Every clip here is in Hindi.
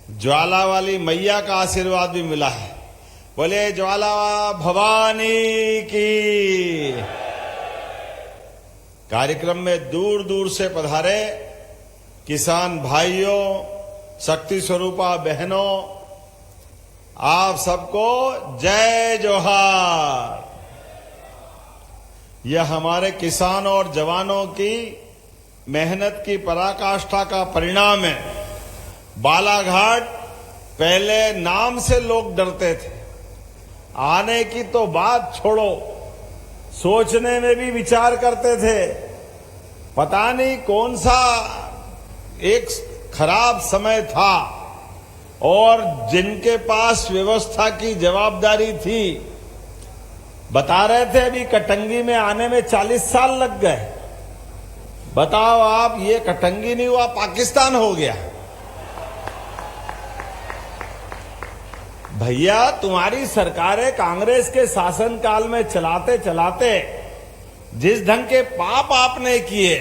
ज्वाला वाली मैया का आशीर्वाद भी मिला है। बोले ज्वाला भवानी की। कार्यक्रम में दूर दूर से पधारे किसान भाइयों, शक्ति स्वरूपा बहनों, आप सबको जय जोहार। यह हमारे किसानों और जवानों की मेहनत की पराकाष्ठा का परिणाम है। बालाघाट पहले नाम से लोग डरते थे, आने की तो बात छोड़ो, सोचने में भी विचार करते थे। पता नहीं कौन सा एक खराब समय था और जिनके पास व्यवस्था की जवाबदारी थी, बता रहे थे अभी कटंगी में आने में 40 साल लग गए। बताओ आप, ये कटंगी नहीं हुआ, पाकिस्तान हो गया। भैया तुम्हारी सरकारें कांग्रेस के शासनकाल में चलाते चलाते जिस ढंग के पाप आपने किए,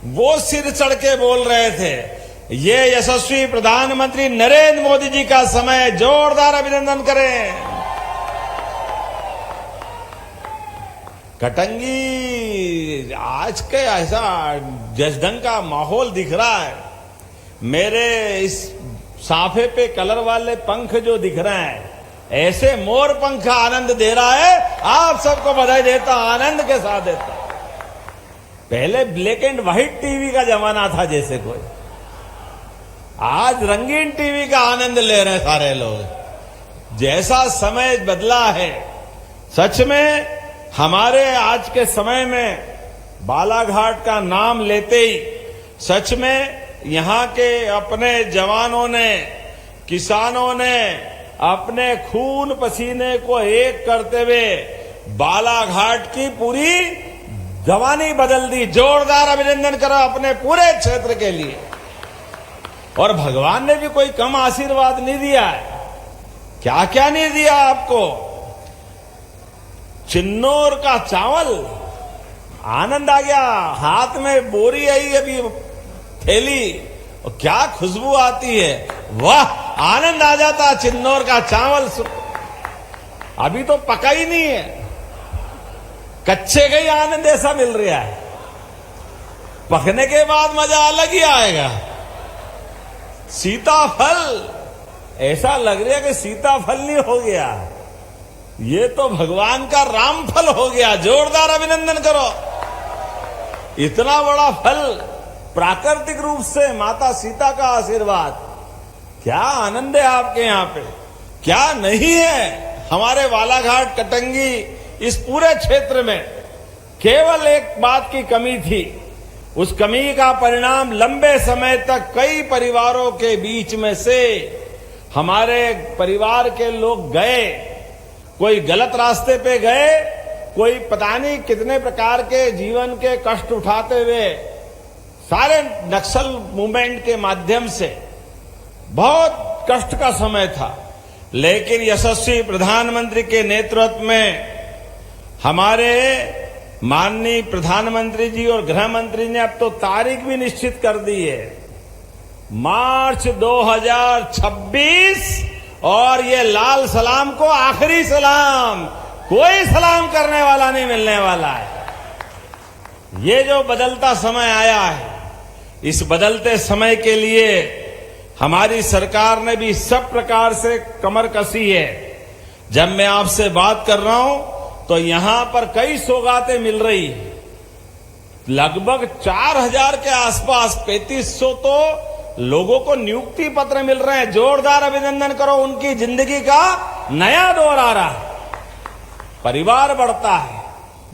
वो सिर चढ़ के बोल रहे थे। ये यशस्वी प्रधानमंत्री नरेंद्र मोदी जी का समय, जोरदार अभिनंदन करें। कटंगी आज के ऐसा जिस ढंग का माहौल दिख रहा है, मेरे इस साफे पे कलर वाले पंख जो दिख रहे हैं, ऐसे मोर पंख आनंद दे रहा है। आप सबको बधाई देता, आनंद के साथ देता। पहले ब्लैक एंड व्हाइट टीवी का जमाना था जैसे कोई, आज रंगीन टीवी का आनंद ले रहे हैं सारे लोग। जैसा समय बदला है, सच में हमारे आज के समय में बालाघाट का नाम लेते ही सच में यहां के अपने जवानों ने, किसानों ने अपने खून पसीने को एक करते हुए बालाघाट की पूरी जवानी बदल दी। जोरदार अभिनंदन करो अपने पूरे क्षेत्र के लिए। और भगवान ने भी कोई कम आशीर्वाद नहीं दिया है। क्या क्या नहीं दिया आपको? चिन्नौर का चावल, आनंद आ गया। हाथ में बोरी आई अभी थैली, और क्या खुशबू आती है, वाह, आनंद आ जाता। चिन्नौर का चावल अभी तो पका ही नहीं है, कच्चे का ही आनंद ऐसा मिल रहा है। पकने के बाद मजा अलग ही आएगा। सीताफल, ऐसा लग रहा है कि सीताफल नहीं हो गया, ये तो भगवान का रामफल हो गया। जोरदार अभिनंदन करो। इतना बड़ा फल, प्राकृतिक रूप से माता सीता का आशीर्वाद, क्या आनंद है आपके यहां पे, क्या नहीं है हमारे बालाघाट, कटंगी, इस पूरे क्षेत्र में। केवल एक बात की कमी थी, उस कमी का परिणाम लंबे समय तक कई परिवारों के बीच में से हमारे परिवार के लोग गए। कोई गलत रास्ते पे गए, कोई पता नहीं कितने प्रकार के जीवन के कष्ट उठाते हुए, सारे नक्सल मूवमेंट के माध्यम से बहुत कष्ट का समय था। लेकिन यशस्वी प्रधानमंत्री के नेतृत्व में हमारे माननीय प्रधानमंत्री जी और गृह मंत्री ने अब तो तारीख भी निश्चित कर दी है, मार्च 2026, और ये लाल सलाम को आखिरी सलाम, कोई सलाम करने वाला नहीं मिलने वाला है। ये जो बदलता समय आया है, इस बदलते समय के लिए हमारी सरकार ने भी सब प्रकार से कमर कसी है। जब मैं आपसे बात कर रहा हूं तो यहां पर कई सौगातें मिल रही, लगभग 4000 के आसपास, 3500 तो लोगों को नियुक्ति पत्र मिल रहे हैं। जोरदार अभिनंदन करो, उनकी जिंदगी का नया दौर आ रहा है। परिवार बढ़ता है,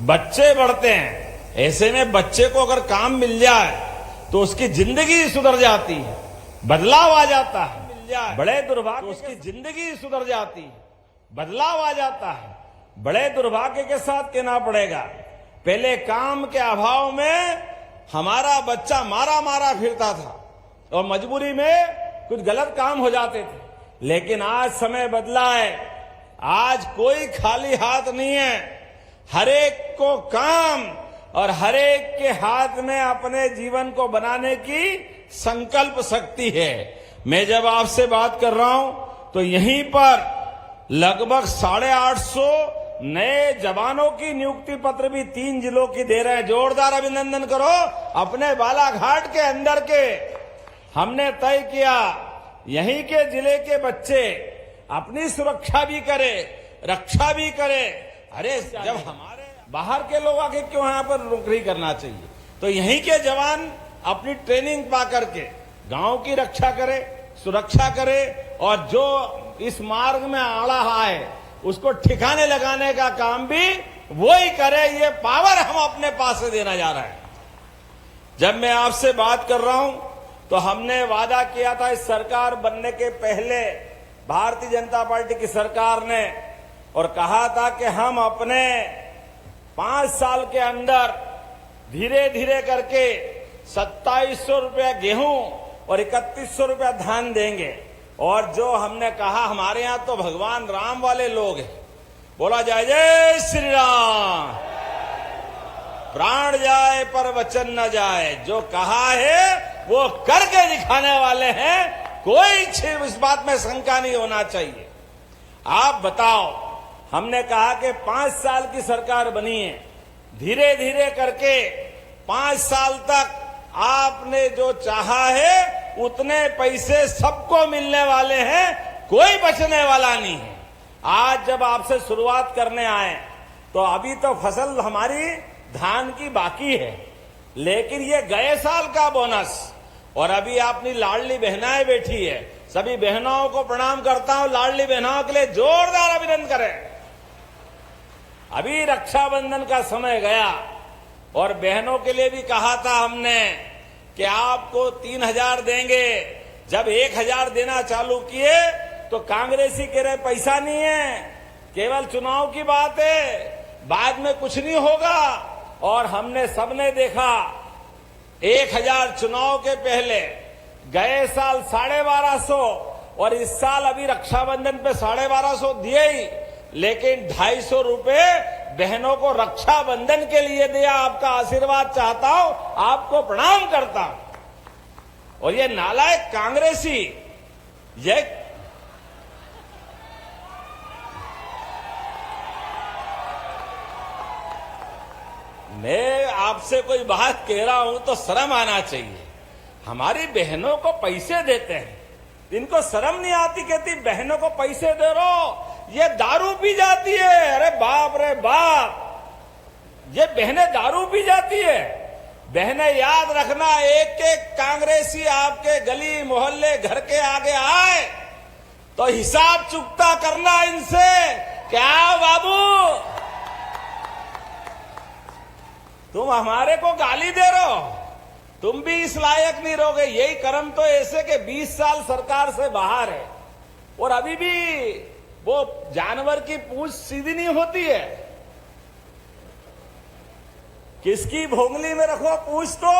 बच्चे बढ़ते हैं। ऐसे में बच्चे को अगर काम मिल जाए तो उसकी जिंदगी सुधर जाती है, बदलाव आ जाता है। बड़े दुर्भाग्य तो उसकी जिंदगी सुधर जाती है, बदलाव आ जाता है। बड़े दुर्भाग्य के साथ कहना पड़ेगा, पहले काम के अभाव में हमारा बच्चा मारा मारा फिरता था और मजबूरी में कुछ गलत काम हो जाते थे। लेकिन आज समय बदला है, आज कोई खाली हाथ नहीं है। हर एक को काम और हर एक के हाथ में अपने जीवन को बनाने की संकल्प शक्ति है। मैं जब आपसे बात कर रहा हूं तो यहीं पर लगभग 850 नए जवानों की नियुक्ति पत्र भी 3 जिलों की दे रहे हैं। जोरदार अभिनंदन करो। अपने बालाघाट के अंदर के हमने तय किया यहीं के जिले के बच्चे अपनी सुरक्षा भी करे, रक्षा भी करे। अरे जब हमारे बाहर के लोग आके क्यों यहाँ पर नौकरी करना चाहिए? तो यहीं के जवान अपनी ट्रेनिंग पा करके गांव की रक्षा करे, सुरक्षा करे और जो इस मार्ग में आड़ा है उसको ठिकाने लगाने का काम भी वो ही करे। ये पावर हम अपने पास से देना जा रहे हैं। जब मैं आपसे बात कर रहा हूं तो हमने वादा किया था इस सरकार बनने के पहले भारतीय जनता पार्टी की सरकार ने, और कहा था कि हम अपने 5 साल के अंदर धीरे धीरे करके 2700 रुपया गेहूं और 3100 रुपया धान देंगे। और जो हमने कहा, हमारे यहां तो भगवान राम वाले लोग हैं, बोला जाए जय श्री राम, प्राण जाए पर वचन न जाए। जो कहा है वो करके दिखाने वाले हैं, कोई इस बात में शंका नहीं होना चाहिए। आप बताओ, हमने कहा कि 5 साल की सरकार बनी है, धीरे धीरे करके 5 साल तक आपने जो चाहा है उतने पैसे सबको मिलने वाले हैं, कोई बचने वाला नहीं है। आज जब आपसे शुरुआत करने आए तो अभी तो फसल हमारी धान की बाकी है, लेकिन ये गए साल का बोनस, और अभी अपनी लाडली बहनाएं बैठी है, सभी बहनों को प्रणाम करता हूं। लाडली बहनों के लिए जोरदार अभिनंदन करें। अभी रक्षाबंधन का समय गया और बहनों के लिए भी कहा था हमने कि आपको 3000 देंगे। जब 1000 देना चालू किए तो कांग्रेसी कह रहे पैसा नहीं है, केवल चुनाव की बात है, बाद में कुछ नहीं होगा। और हमने सबने देखा 1000 चुनाव के पहले, गए साल 1250 और इस साल अभी रक्षाबंधन पे 1250 दिए ही, लेकिन 250 रुपए बहनों को रक्षाबंधन के लिए दिया। आपका आशीर्वाद चाहता हूं, आपको प्रणाम करता हूं। और ये नालायक कांग्रेसी, ये मैं आपसे कोई बात कह रहा हूं तो शर्म आना चाहिए। हमारी बहनों को पैसे देते हैं, इनको शर्म नहीं आती, कहती बहनों को पैसे दे रहो, ये दारू पी जाती है। अरे बाप रे बाप, ये बहनें दारू पी जाती है। बहनें याद रखना, एक एक कांग्रेसी आपके गली मोहल्ले घर के आगे आए तो हिसाब चुकता करना इनसे। क्या बाबू, तुम हमारे को गाली दे रहे हो, तुम भी इस लायक नहीं रहोगे। यही कर्म तो ऐसे के 20 साल सरकार से बाहर है और अभी भी वो जानवर की पूंछ सीधी नहीं होती है। किसकी भोंगली में रखो पूंछ तो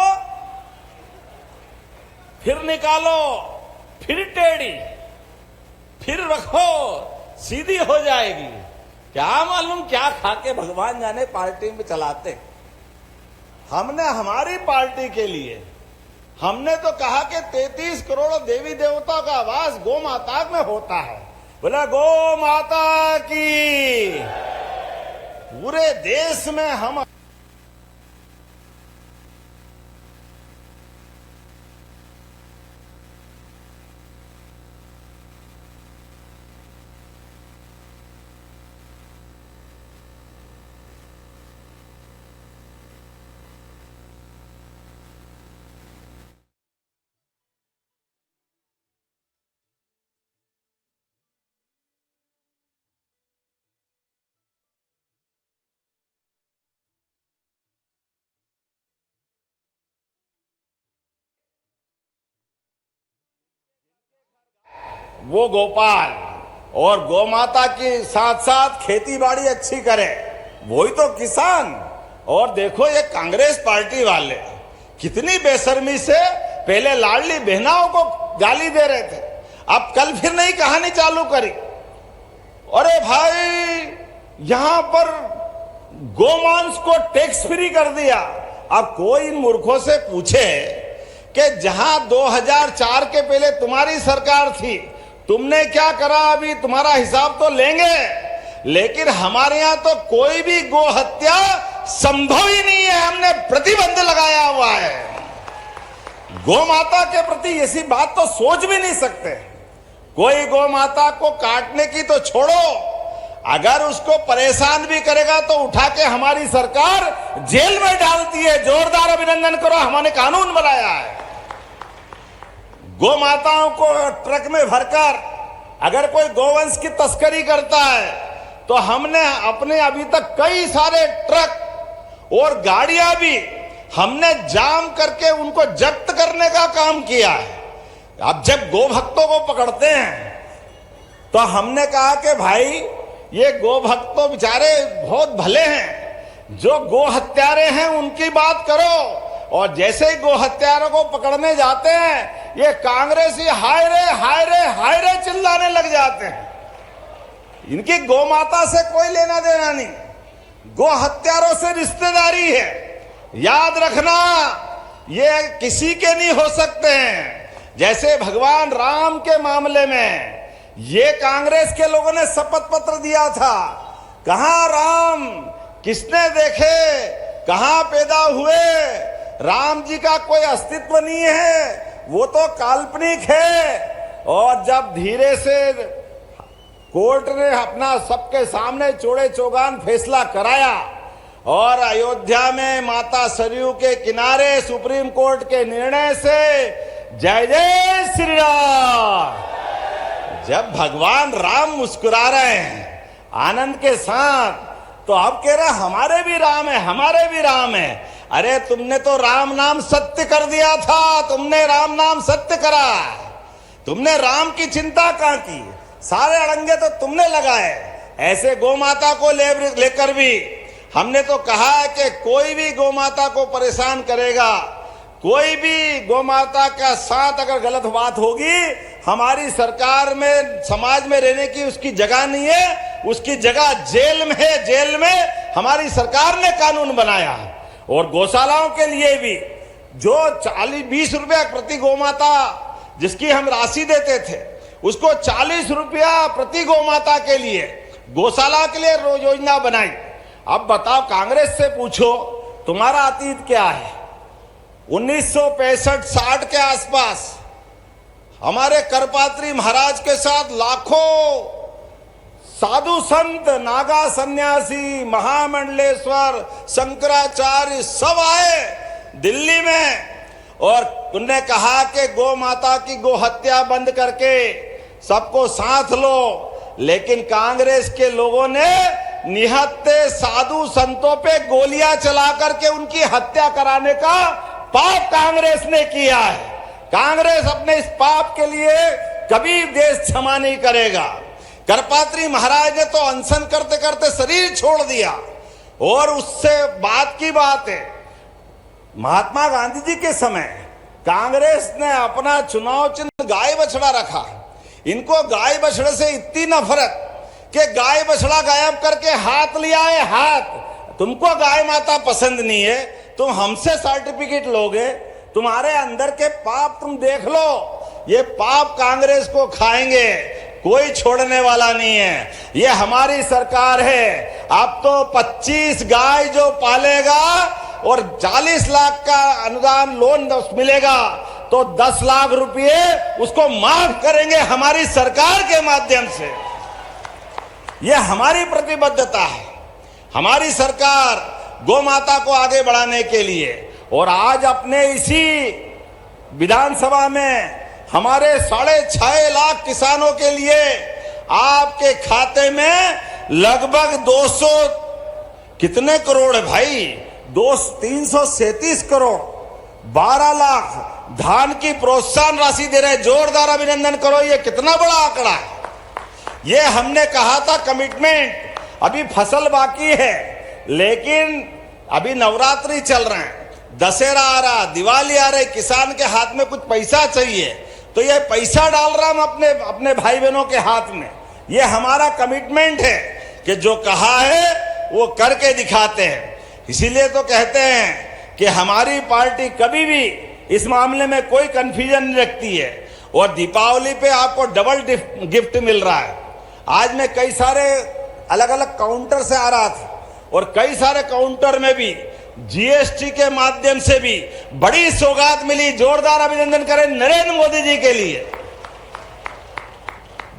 फिर निकालो, फिर टेढ़ी, फिर रखो, सीधी हो जाएगी। क्या मालूम क्या खाके भगवान जाने पार्टी में चलाते। हमने हमारी पार्टी के लिए हमने तो कहा कि 33 करोड़ देवी देवता का वास गौ माता में होता है। बोला गौ माता की। पूरे देश में हम वो गोपाल और गौ माता के साथ साथ खेती बाड़ी अच्छी करे, वही तो किसान। और देखो ये कांग्रेस पार्टी वाले कितनी बेशर्मी से पहले लाडली बहनाओं को गाली दे रहे थे, अब कल फिर नई कहानी चालू करी। अरे भाई, यहां पर गोमांस को टैक्स फ्री कर दिया। अब कोई इन मूर्खों से पूछे कि जहां 2004 के पहले तुम्हारी सरकार थी, तुमने क्या करा, अभी तुम्हारा हिसाब तो लेंगे, लेकिन हमारे यहां तो कोई भी गो हत्या संभव ही नहीं है। हमने प्रतिबंध लगाया हुआ है। गौ माता के प्रति ऐसी बात तो सोच भी नहीं सकते। कोई गौ माता को काटने की तो छोड़ो, अगर उसको परेशान भी करेगा तो उठा के हमारी सरकार जेल में डालती है। जोरदार अभिनंदन करो, हमने कानून बनाया है। गौ माताओं को ट्रक में भरकर अगर कोई गौवंश की तस्करी करता है तो हमने अपने अभी तक कई सारे ट्रक और गाड़ियां भी हमने जाम करके उनको जब्त करने का काम किया है। अब जब गो भक्तों को पकड़ते हैं तो हमने कहा कि भाई ये गो भक्त तो बेचारे बहुत भले हैं, जो गो हत्यारे हैं उनकी बात करो। और जैसे ही गो हत्यारों को पकड़ने जाते हैं ये कांग्रेसी हाय रे हाय रे हाय रे चिल्लाने लग जाते हैं। इनकी गौ माता से कोई लेना देना नहीं, गो हत्यारों से रिश्तेदारी है। याद रखना, ये किसी के नहीं हो सकते हैं। जैसे भगवान राम के मामले में ये कांग्रेस के लोगों ने शपथ पत्र दिया था, कहां राम किसने देखे, कहां पैदा हुए, राम जी का कोई अस्तित्व नहीं है, वो तो काल्पनिक है। और जब धीरे से कोर्ट ने अपना सबके सामने चौड़े चौगान फैसला कराया और अयोध्या में माता सरयू के किनारे सुप्रीम कोर्ट के निर्णय से जय जय श्री राम, जब भगवान राम मुस्कुरा रहे हैं आनंद के साथ, तो अब कह रहे हमारे भी राम है, हमारे भी राम है। अरे तुमने तो राम नाम सत्य कर दिया था, तुमने राम नाम सत्य करा, तुमने राम की चिंता कहां की, सारे अड़ंगे तो तुमने लगाए। ऐसे गौ माता को लेकर भी हमने तो कहा है कि कोई भी गौ माता को परेशान करेगा, कोई भी गौ माता का साथ अगर गलत बात होगी, हमारी सरकार में समाज में रहने की उसकी जगह नहीं है, उसकी जगह जेल में है। जेल में हमारी सरकार ने कानून बनाया है। और गौशालाओं के लिए भी जो 40-20 रुपया प्रति गौ माता जिसकी हम राशि देते थे, उसको 40 रुपया प्रति गौ माता के लिए गौशाला के लिए योजना बनाई। अब बताओ, कांग्रेस से पूछो तुम्हारा अतीत क्या है। 1965-60 के आसपास हमारे करपात्री महाराज के साथ लाखों साधु संत, नागा सन्यासी, महामंडलेश्वर, शंकराचार्य सब आए दिल्ली में, और उन्होंने कहा कि गौ माता की गौ हत्या बंद करके सबको साथ लो। लेकिन कांग्रेस के लोगों ने निहत्थे साधु संतों पे गोलियां चला करके उनकी हत्या कराने का पाप कांग्रेस ने किया है। कांग्रेस अपने इस पाप के लिए कभी देश क्षमा नहीं करेगा। करपात्री महाराज ने तो अनशन करते करते शरीर छोड़ दिया। और उससे बात की बात है, महात्मा गांधी जी के समय कांग्रेस ने अपना चुनाव चिन्ह गाय बछड़ा रखा। इनको गाय बछड़े से इतनी नफरत कि गाय बछड़ा गायब करके हाथ लिया है। हाथ, तुमको गाय माता पसंद नहीं है, तुम हमसे सर्टिफिकेट लोगे, तुम्हारे अंदर के पाप तुम देख लो। ये पाप कांग्रेस को खाएंगे, कोई छोड़ने वाला नहीं है। ये हमारी सरकार है। अब तो 25 गाय जो पालेगा और 40 लाख का अनुदान लोन मिलेगा तो 10 लाख रुपए उसको माफ करेंगे हमारी सरकार के माध्यम से। ये हमारी प्रतिबद्धता है। हमारी सरकार गौ माता को आगे बढ़ाने के लिए, और आज अपने इसी विधानसभा में हमारे 6.5 लाख किसानों के लिए आपके खाते में लगभग 200 कितने करोड़ है भाई, 337 करोड़ 12 लाख धान की प्रोत्साहन राशि दे रहे। जोरदार अभिनंदन करो, ये कितना बड़ा आंकड़ा है। ये हमने कहा था कमिटमेंट। अभी फसल बाकी है, लेकिन अभी नवरात्रि चल रहे हैं, दशहरा आ रहा, दिवाली आ रही, किसान के हाथ में कुछ पैसा चाहिए, तो ये पैसा डाल रहा हम अपने भाई बहनों के हाथ में। ये हमारा कमिटमेंट है कि जो कहा है वो करके दिखाते हैं। इसीलिए तो कहते हैं कि हमारी पार्टी कभी भी इस मामले में कोई कंफ्यूजन नहीं रखती है और दीपावली पे आपको डबल गिफ्ट मिल रहा है। आज मैं कई सारे अलग अलग काउंटर से आ रहा था और कई सारे काउंटर में भी जीएसटी के माध्यम से भी बड़ी सौगात मिली। जोरदार अभिनंदन करें नरेंद्र मोदी जी के लिए।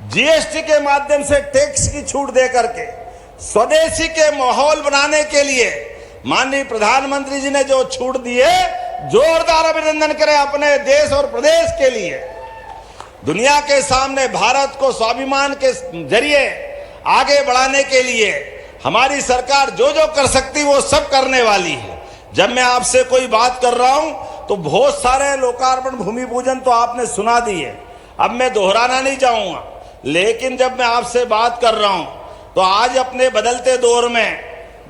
जीएसटी के माध्यम से टैक्स की छूट दे करके स्वदेशी के माहौल बनाने के लिए माननीय प्रधानमंत्री जी ने जो छूट दी है, जोरदार अभिनंदन करें अपने देश और प्रदेश के लिए। दुनिया के सामने भारत को स्वाभिमान के जरिए आगे बढ़ाने के लिए हमारी सरकार जो जो कर सकती वो सब करने वाली है। जब मैं आपसे कोई बात कर रहा हूं तो बहुत सारे लोकार्पण भूमि पूजन तो आपने सुना दी है, अब मैं दोहराना नहीं चाहूंगा। लेकिन जब मैं आपसे बात कर रहा हूं तो आज अपने बदलते दौर में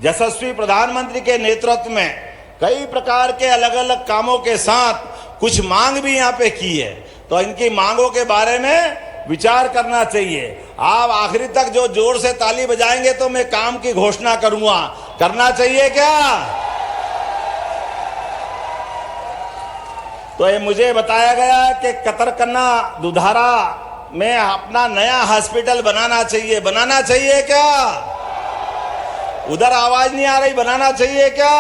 यशस्वी प्रधानमंत्री के नेतृत्व में कई प्रकार के अलग अलग कामों के साथ कुछ मांग भी यहाँ पे की है, तो इनकी मांगों के बारे में विचार करना चाहिए। आप आखिरी तक जो जोर से ताली बजाएंगे तो मैं काम की घोषणा करूंगा। करना चाहिए क्या? तो ये मुझे बताया गया कि कतरकन्ना दुधारा में अपना नया हॉस्पिटल बनाना चाहिए। बनाना चाहिए क्या? उधर आवाज नहीं आ रही। बनाना चाहिए क्या?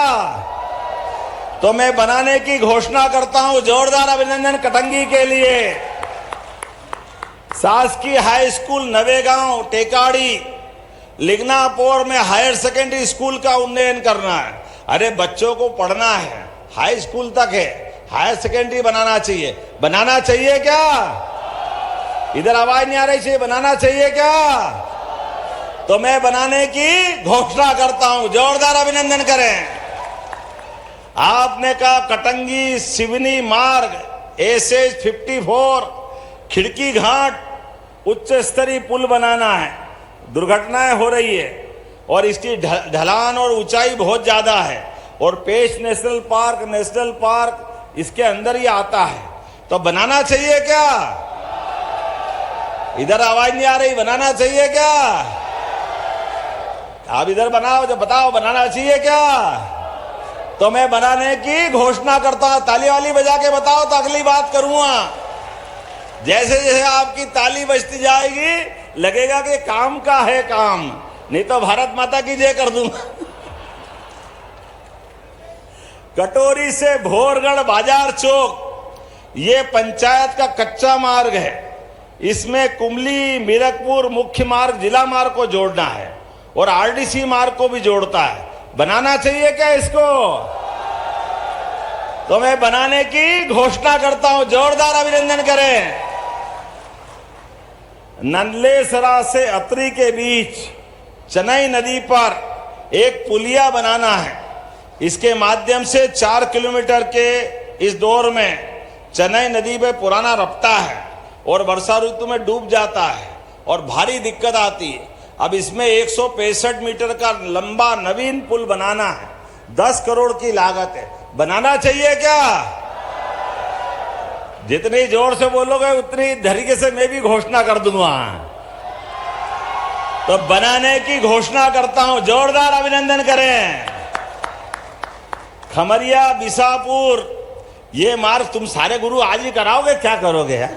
तो मैं बनाने की घोषणा करता हूं। जोरदार अभिनंदन कटंगी के लिए। शासकीय हाई स्कूल नवेगांव टेकाड़ी लिग्नापुर में हायर सेकेंडरी स्कूल का उन्नयन करना है। अरे बच्चों को पढ़ना है, हाई स्कूल तक है, हायर सेकेंडरी बनाना चाहिए। बनाना चाहिए क्या? इधर आवाज नहीं आ रही। चाहिए बनाना चाहिए क्या? तो मैं बनाने की घोषणा करता हूं। जोरदार अभिनंदन करें। आपने कहा कटंगी सिवनी मार्ग एसएच 54 खिड़की घाट उच्च स्तरीय पुल बनाना है। दुर्घटनाएं हो रही है और इसकी ढलान और ऊंचाई बहुत ज्यादा है और पेश नेशनल पार्क इसके अंदर ही आता है, तो बनाना चाहिए क्या? इधर आवाज नहीं आ रही। बनाना चाहिए क्या? आप इधर बनाओ, जब बताओ बनाना चाहिए क्या? तो मैं बनाने की घोषणा करता हूं। ताली वाली बजा के बताओ तो अगली बात करूंगा। जैसे जैसे आपकी ताली बजती जाएगी लगेगा कि काम का है काम, नहीं तो भारत माता की जय कर दूंगा। कटोरी से भोरगढ़ बाजार चौक ये पंचायत का कच्चा मार्ग है। इसमें कुमली मीरकपुर मुख्य मार्ग जिला मार्ग को जोड़ना है और आरडीसी मार्ग को भी जोड़ता है। बनाना चाहिए क्या इसको? तो मैं बनाने की घोषणा करता हूं। जोरदार अभिनंदन करें। नंदलेसरा से अतरी के बीच चेन्नई नदी पर एक पुलिया बनाना है। इसके माध्यम से 4 किलोमीटर के इस दौर में चेन्नई नदी पे पुराना रफ्ता है और वर्षा ऋतु में डूब जाता है और भारी दिक्कत आती है। अब इसमें 165 मीटर का लंबा नवीन पुल बनाना है। 10 करोड़ की लागत है। बनाना चाहिए क्या? जितनी जोर से बोलोगे उतनी तरीके से मैं भी घोषणा कर दूंगा। तो बनाने की घोषणा करता हूं। जोरदार अभिनंदन करें। खमरिया बिसापुर ये मार्ग तुम सारे गुरु आज ही कराओगे, क्या करोगे यार?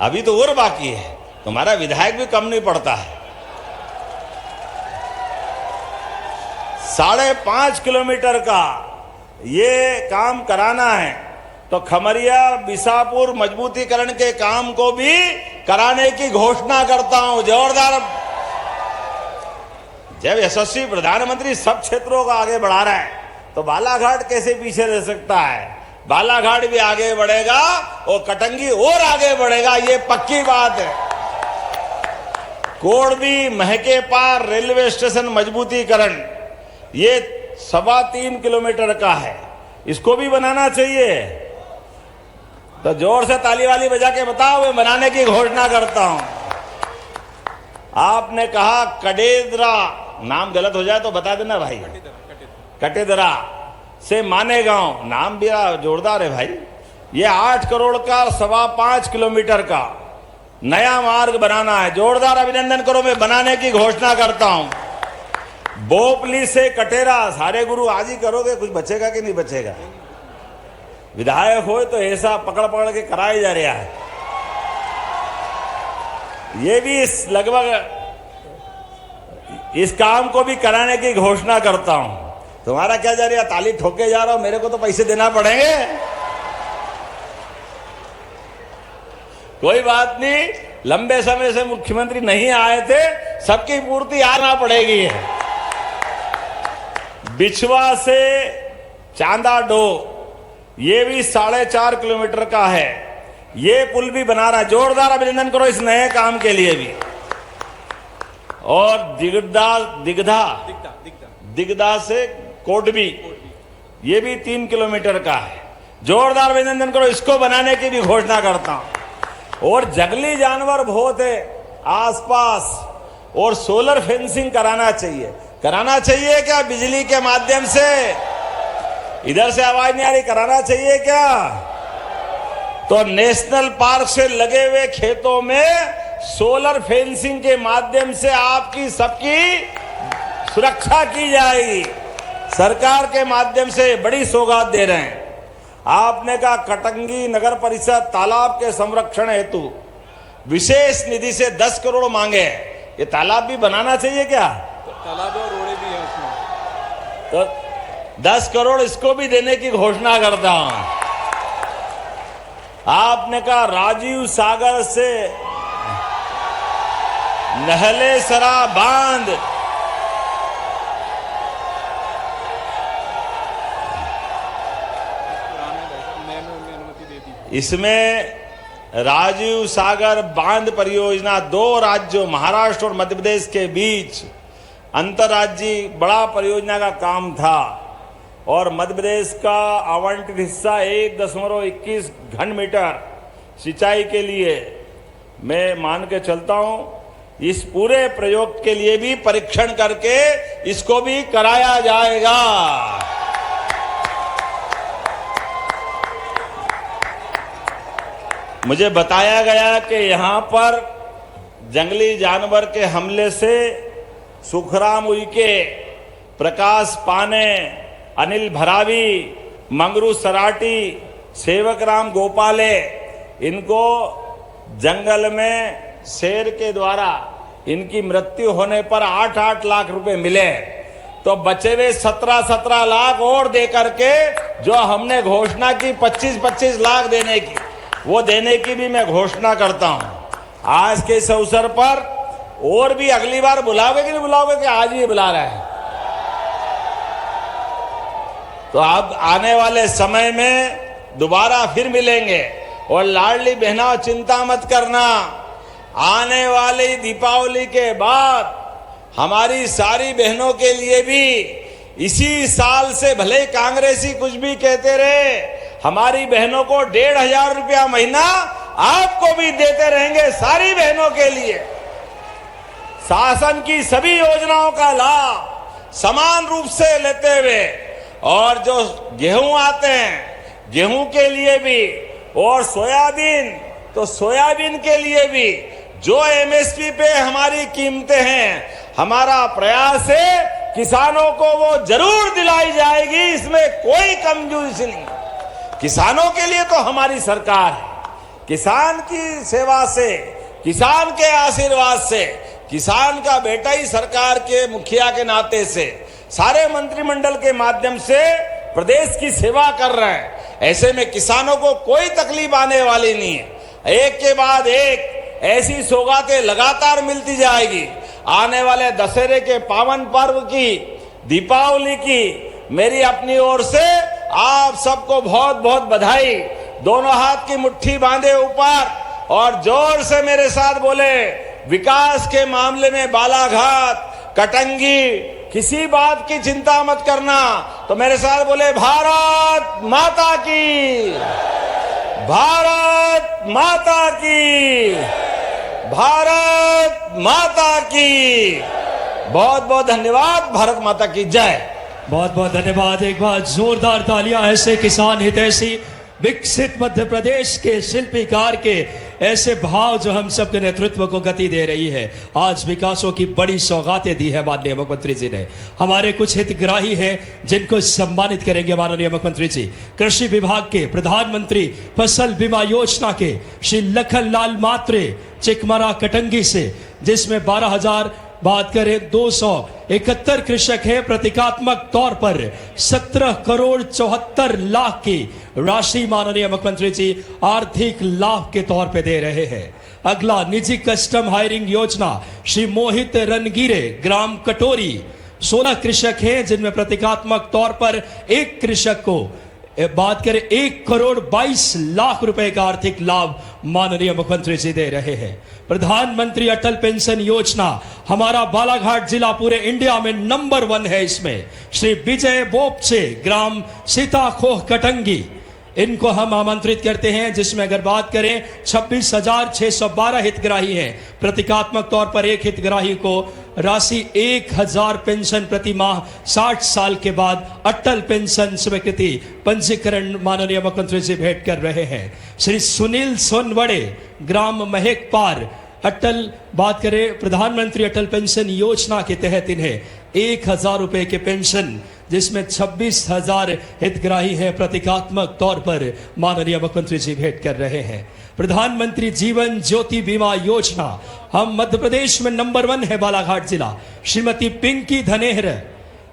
अभी तो और बाकी है। तुम्हारा विधायक भी कम नहीं पड़ता है। 5.5 किलोमीटर का ये काम कराना है। तो खमरिया बिसापुर मजबूतीकरण के काम को भी कराने की घोषणा करता हूं। जोरदार। जब यशस्वी प्रधानमंत्री सब क्षेत्रों को आगे बढ़ा रहा है तो बालाघाट कैसे पीछे रह सकता है? बालाघाट भी आगे बढ़ेगा और कटंगी और आगे बढ़ेगा, ये पक्की बात है। कोड़बी महके पार रेलवे स्टेशन मजबूतीकरण ये 3.25 किलोमीटर का है। इसको भी बनाना चाहिए। तो जोर से ताली वाली बजा के बताओ। मैं बनाने की घोषणा करता हूं। आपने कहा कटेदरा, नाम गलत हो जाए तो बता देना भाई। कटेदरा से मानेगांव, नाम भी जोरदार है भाई। ये 8 करोड़ का 5.25 किलोमीटर का नया मार्ग बनाना है। जोरदार अभिनंदन करो। मैं बनाने की घोषणा करता हूं। बोपली से कटेरा, सारे गुरु आज ही करोगे, कुछ बचेगा कि नहीं बचेगा? विधायक हो तो ऐसा पकड़ पकड़ के कराया जा रहा है। ये भी लगभग इस काम को भी कराने की घोषणा करता हूं। तुम्हारा क्या जा रहा है, ताली ठोके जा रहा हो, मेरे को तो पैसे देना पड़ेंगे। कोई बात नहीं, लंबे समय से मुख्यमंत्री नहीं आए थे, सबकी पूर्ति आना पड़ेगी। बिछवा से चांदाडो ये भी 4.5 किलोमीटर का है। ये पुल भी बना रहा है, जोरदार अभिनंदन करो इस नए काम के लिए भी। और दिगदा से कोटबी ये भी 3 किलोमीटर का है, जोरदार अभिनंदन करो, इसको बनाने की भी घोषणा करता हूं। और जंगली जानवर बहुत है आसपास, और सोलर फेंसिंग कराना चाहिए क्या बिजली के माध्यम से? इधर से आवाज नहीं आ रही, कराना चाहिए क्या? तो नेशनल पार्क से लगे हुए खेतों में सोलर फेंसिंग के माध्यम से आपकी सबकी सुरक्षा की जाएगी। सरकार के माध्यम से बड़ी सौगात दे रहे हैं। आपने कहा कटंगी नगर परिषद तालाब के संरक्षण हेतु विशेष निधि से 10 करोड़ मांगे। ये तालाब भी बनाना चाहिए क्या? तालाब और रोड़े भी है उसमें, तो 10 करोड़ इसको भी देने की घोषणा करता हूं। आपने कहा राजीव सागर से नहले सरा बांध, इसमें राजीव सागर बांध परियोजना 2 राज्यों महाराष्ट्र और मध्य प्रदेश के बीच अंतर्राज्यीय बड़ा परियोजना का काम था, और मध्य प्रदेश का आवंटित हिस्सा 1.21 घन मीटर सिंचाई के लिए मैं मान के चलता हूं। इस पूरे प्रयोग के लिए भी परीक्षण करके इसको भी कराया जाएगा। मुझे बताया गया कि यहां पर जंगली जानवर के हमले से सुखराम उइके, प्रकाश पाने, अनिल भरावी, मंगरू सराटी, सेवक राम गोपाले, इनको जंगल में शेर के द्वारा इनकी मृत्यु होने पर 8-8 लाख रुपए मिले। तो बचे हुए 17-17 लाख और दे करके जो हमने घोषणा की 25-25 लाख देने की, वो देने की भी मैं घोषणा करता हूं। आज के इस अवसर पर और भी अगली बार बुलाओगे कि नहीं बुलाओगे, कि आज ही बुला रहे हैं? तो अब आने वाले समय में दोबारा फिर मिलेंगे। और लाडली बहना चिंता मत करना, आने वाली दीपावली के बाद हमारी सारी बहनों के लिए भी इसी साल से, भले कांग्रेसी कुछ भी कहते रहे, हमारी बहनों को 1,500 रुपया महीना आपको भी देते रहेंगे। सारी बहनों के लिए शासन की सभी योजनाओं का लाभ समान रूप से लेते हुए, और जो गेहूं आते हैं गेहूं के लिए भी, और सोयाबीन तो सोयाबीन के लिए भी, जो एमएसपी पे हमारी कीमतें हैं, हमारा प्रयास है किसानों को वो जरूर दिलाई जाएगी, इसमें कोई कमजोरी नहीं। किसानों के लिए तो हमारी सरकार है। किसान की सेवा से, किसान के आशीर्वाद से, किसान का बेटा ही सरकार के मुखिया के नाते से, सारे मंत्रिमंडल के माध्यम से प्रदेश की सेवा कर रहे हैं। ऐसे में किसानों को कोई तकलीफ आने वाली नहीं है। एक के बाद एक ऐसी सौगातें लगातार मिलती जाएगी। आने वाले दशहरे के पावन पर्व की, दीपावली की मेरी अपनी ओर से आप सबको बहुत बहुत बधाई। दोनों हाथ की मुट्ठी बांधे ऊपर और जोर से मेरे साथ बोले, विकास के मामले में बालाघाट, कटंगी, किसी बात की चिंता मत करना। तो मेरे साथ बोले, भारत माता की, भारत माता की, भारत माता की। बहुत बहुत धन्यवाद। भारत माता की जय। बहुत बहुत धन्यवाद। एक बार जोरदार तालियां ऐसे किसान हितैषी विकसित मध्य प्रदेश के शिल्पीकार के ऐसे भाव जो हम सबके नेतृत्व को गति दे रही है। आज विकासों की बड़ी सौगातें दी है माननीय मुख्यमंत्री जी ने। हमारे कुछ हितग्राही हैं जिनको सम्मानित करेंगे माननीय मुख्यमंत्री जी। कृषि विभाग के प्रधानमंत्री फसल बीमा योजना के श्री लखन लाल मात्रे चिकमरा कटंगी से, जिसमें 12,000 बात करें 271 कृषक हैं, प्रतीकात्मक तौर पर 17 करोड़ 74 लाख की राशि माननीय मुख्यमंत्री जी आर्थिक लाभ के तौर पे दे रहे हैं। अगला निजी कस्टम हायरिंग योजना श्री मोहित रनगीरे ग्राम कटोरी, 16 कृषक हैं जिनमें प्रतीकात्मक तौर पर एक कृषक को बात करें 1 करोड़ 22 लाख रुपए का आर्थिक लाभ माननीय मुख्यमंत्री जी दे रहे हैं। प्रधानमंत्री अटल पेंशन योजना, हमारा बालाघाट जिला पूरे इंडिया में नंबर 1 है। इसमें श्री विजय बोपचे ग्राम सीताखोह कटंगी, इनको हम आमंत्रित करते हैं, जिसमें अगर बात करें 26,612 हितग्राही हैं। प्रतीकात्मक तौर पर एक हितग्राही को राशि 1,000 पेंशन प्रति माह 60 साल के बाद अटल पेंशन स्वीकृति पंजीकरण माननीय मुख्यमंत्री जी भेंट कर रहे हैं। श्री सुनील सोनवड़े ग्राम महकपार, अटल बात करें प्रधानमंत्री अटल पेंशन योजना के तहत इन्हें 1,000 रुपए के पेंशन, जिसमें 26,000 हितग्राही हैं, प्रतीकात्मक तौर पर माननीय मुख्यमंत्री जी भेंट कर रहे हैं। प्रधानमंत्री जीवन ज्योति बीमा योजना, हम मध्य प्रदेश में नंबर 1 है बालाघाट जिला। श्रीमती पिंकी धनेहर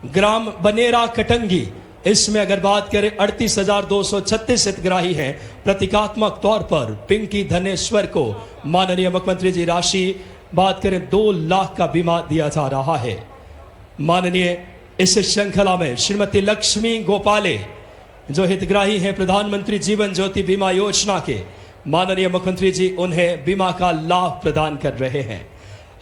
ग्राम बनेरा कटंगी, इसमें अगर बात करें 38,236 हितग्राही हैं। प्रतीकात्मक तौर पर पिंकी धनेश्वर को माननीय मुख्यमंत्री जी राशि बात करें 2 लाख का बीमा दिया जा रहा है। माननीय इस श्रृंखला में श्रीमती लक्ष्मी गोपाले जो हितग्राही हैं प्रधानमंत्री जीवन ज्योति बीमा योजना के, माननीय मुख्यमंत्री जी उन्हें बीमा का लाभ प्रदान कर रहे हैं।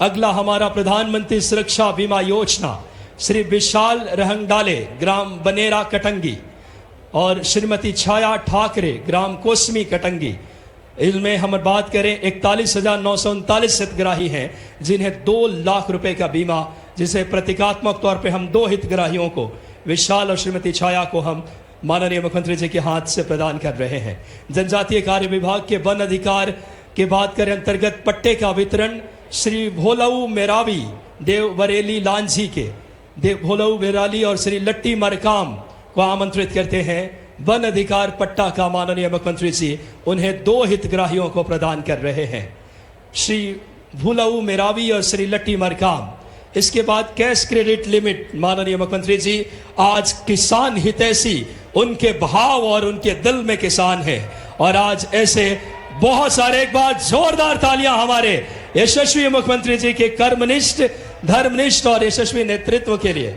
अगला हमारा प्रधानमंत्री सुरक्षा बीमा योजना, श्री विशाल रहंगडाले ग्राम बनेरा कटंगी और श्रीमती छाया ठाकरे ग्राम कोसमी कटंगी, इनमें हम बात करें 41,939 हितग्राही हैं जिन्हें 2 लाख रुपए का बीमा, जिसे प्रतीकात्मक तौर पे हम 2 हितग्राहियों को, विशाल और श्रीमती छाया को हम माननीय मुख्यमंत्री जी के हाथ से प्रदान कर रहे हैं। जनजातीय कार्य विभाग के वन अधिकार के बात करें अंतर्गत पट्टे का वितरण श्री भोलऊ मेरावी देव बरेली लांझी के देव भोलऊ मेराली और श्री लट्टी मरकाम को आमंत्रित करते हैं। वन अधिकार पट्टा का माननीय मुख्यमंत्री जी उन्हें 2 हितग्राहियों को प्रदान कर रहे हैं, श्री भोलऊ मेरावी और श्री लट्टी मरकाम। इसके बाद कैश क्रेडिट लिमिट माननीय मुख्यमंत्री जी आज किसान हितैषी, उनके भाव और उनके दिल में किसान है, और आज ऐसे बहुत सारे, एक बार जोरदार तालियां हमारे यशस्वी मुख्यमंत्री जी के कर्मनिष्ठ, धर्मनिष्ठ और यशस्वी नेतृत्व के लिए।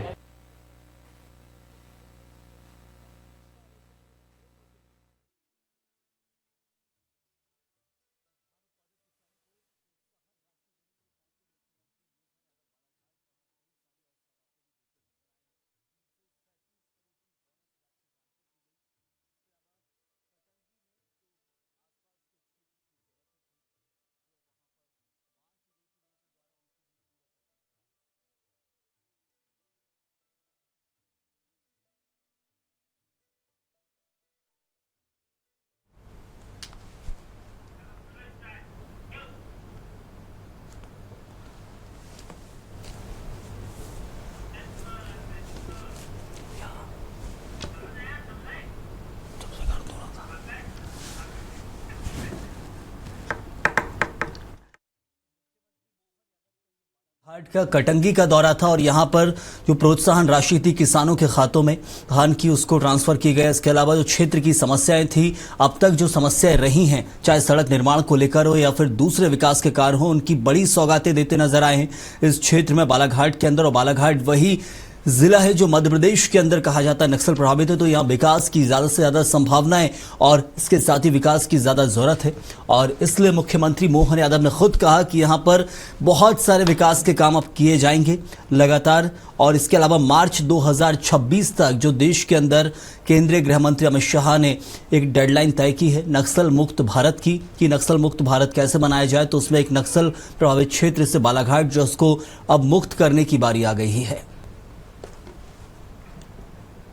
हाट का कटंगी का दौरा था और यहां पर जो प्रोत्साहन राशि थी किसानों के खातों में धान की, उसको ट्रांसफर की गई। इसके अलावा जो क्षेत्र की समस्याएं थी, अब तक जो समस्याएं रही हैं, चाहे सड़क निर्माण को लेकर हो या फिर दूसरे विकास के कार्य हो, उनकी बड़ी सौगातें देते नजर आए हैं इस क्षेत्र में बालाघाट के अंदर। और बालाघाट वही जिला है जो मध्य प्रदेश के अंदर कहा जाता है नक्सल प्रभावित है, तो यहाँ विकास की ज्यादा से ज्यादा संभावनाएं और इसके साथ ही विकास की ज्यादा जरूरत है। और इसलिए मुख्यमंत्री मोहन यादव ने खुद कहा कि यहाँ पर बहुत सारे विकास के काम अब किए जाएंगे लगातार। और इसके अलावा मार्च 2026 तक जो देश के अंदर केंद्रीय गृह मंत्री अमित शाह ने एक डेडलाइन तय की है नक्सल मुक्त भारत की, कि नक्सल मुक्त भारत कैसे बनाया जाए, तो उसमें एक नक्सल प्रभावित क्षेत्र से बालाघाट जो उसको अब मुक्त करने की बारी आ गई है।